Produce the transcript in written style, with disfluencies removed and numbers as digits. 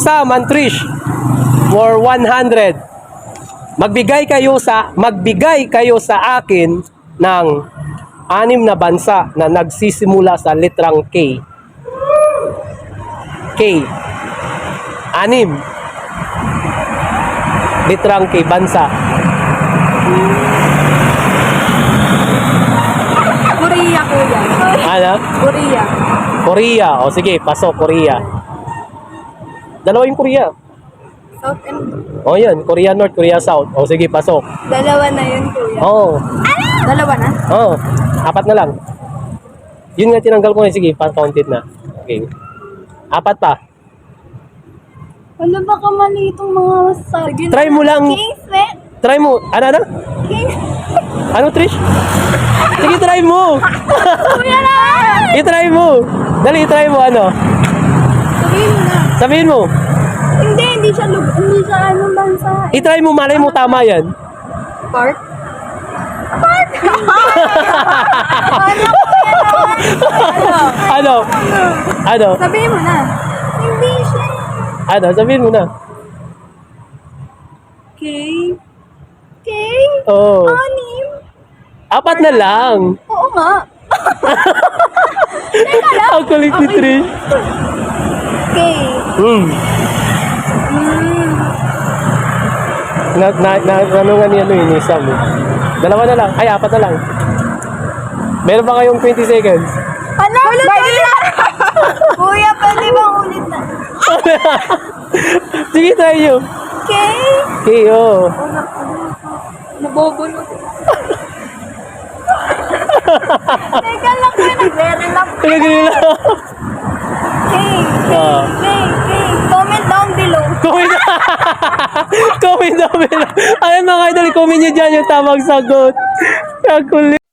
Sam and Trish for 100. Magbigay kayo sa akin ng 6 na bansa na nagsisimula sa litrang K. K. 6. Litrang K bansa. Korea, kuya. Ano? Korea. Korea. O sige, pasok Korea. Dalawa yung Korea. South and... O yan, Korea North, Korea South. O sige, pasok. Dalawa na yun, kuya. Oo. Dalawa na? Oo. 4 na lang. Yun nga tinanggal ko. Sige, counted na. Okay. 4 pa. Ano ba kamali itong mga sabi? Try mo lang. Kingsman? Try mo. Ano? Ano, Trish? Sige, try mo. Kuya na! I-try mo. Dali, i-try mo. Ano? Sabihin mo na. Sabihin mo. Hindi siya anong bansa. I-try mo. Malay mo tama yan. Park? Park! Ano, kuya naman? Ano? Ano? Sabihin mo na. Hindi siya. Ano? Sabihin mo na. K? K? Oo. 6? 4 na lang. Oo nga. Teka lang. Ang kulit ni Trish. K. Ano nga ni ni Sam eh. 2 na lang. Ay, 4 na lang. Meron ba kayong 20 seconds? Ano? Kuya, pwede bang ulit na? Sige, try nyo. K? Okay, oo. Nabobulot. Teka lang kuya, nagre-relap. Pinagulila. K. Ah. K. Comment down below. Comment down below. Ayun mga idol, comment nyo dyan yung tamang sagot. Ang kulit.